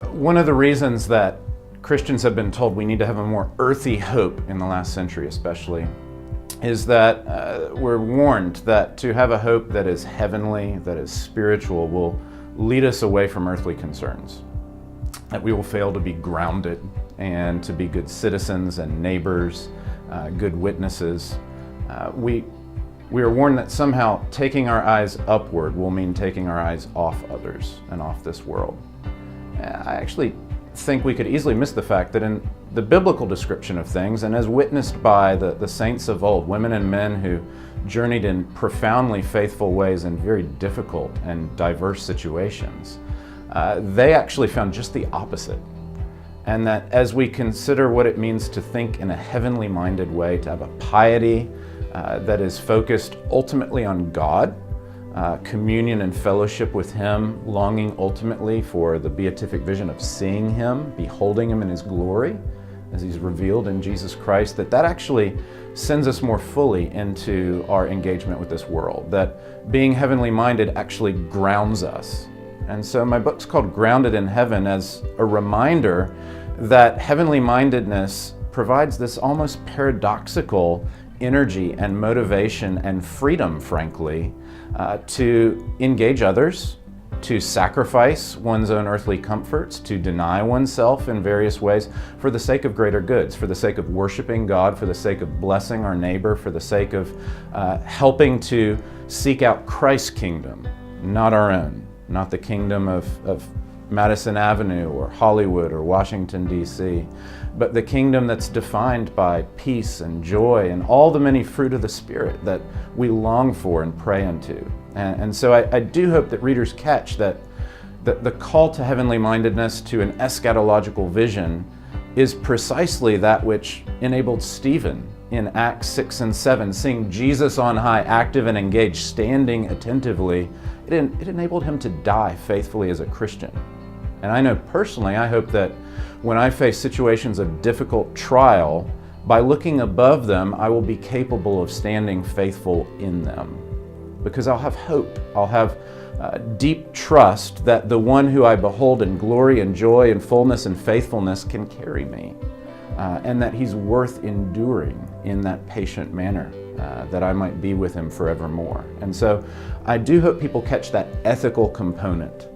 One of the reasons that Christians have been told we need to have a more earthy hope in the last century especially is that we're warned that to have a hope that is heavenly, that is spiritual, will lead us away from earthly concerns. That we will fail to be grounded and to be good citizens and neighbors, good witnesses. We are warned that somehow taking our eyes upward will mean taking our eyes off others and off this world. I actually think we could easily miss the fact that in the biblical description of things, and as witnessed by the saints of old, women and men who journeyed in profoundly faithful ways in very difficult and diverse situations, they actually found just the opposite. And that as we consider what it means to think in a heavenly minded way, to have a piety that is focused ultimately on God, communion and fellowship with Him, longing ultimately for the beatific vision of seeing Him, beholding Him in His glory as He's revealed in Jesus Christ, that actually sends us more fully into our engagement with this world, that being heavenly minded actually grounds us. And so my book's called Grounded in Heaven as a reminder that heavenly mindedness provides this almost paradoxical energy and motivation and freedom, frankly, to engage others, to sacrifice one's own earthly comforts, to deny oneself in various ways for the sake of greater goods, for the sake of worshiping God, for the sake of blessing our neighbor, for the sake of helping to seek out Christ's kingdom, not our own, not the kingdom of Madison Avenue or Hollywood or Washington, D.C., but the kingdom that's defined by peace and joy and all the many fruit of the Spirit that we long for and pray unto. And so I do hope that readers catch that the call to heavenly mindedness, to an eschatological vision, is precisely that which enabled Stephen in Acts 6 and 7, seeing Jesus on high, active and engaged, standing attentively. It enabled him to die faithfully as a Christian. And I know personally, I hope that when I face situations of difficult trial, by looking above them, I will be capable of standing faithful in them. Because I'll have hope. I'll have deep trust that the one who I behold in glory and joy and fullness and faithfulness can carry me. And that He's worth enduring in that patient manner, that I might be with Him forevermore. And so I do hope people catch that ethical component.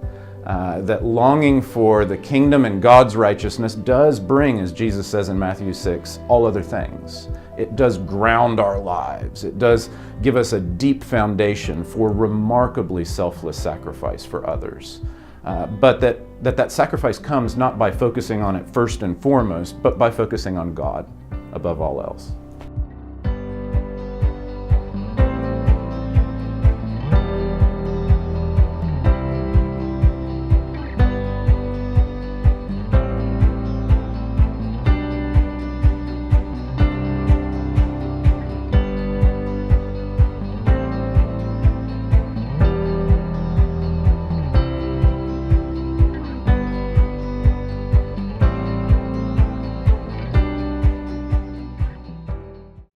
That longing for the kingdom and God's righteousness does bring, as Jesus says in Matthew 6, all other things. It does ground our lives. It does give us a deep foundation for remarkably selfless sacrifice for others. But that sacrifice comes not by focusing on it first and foremost, but by focusing on God above all else.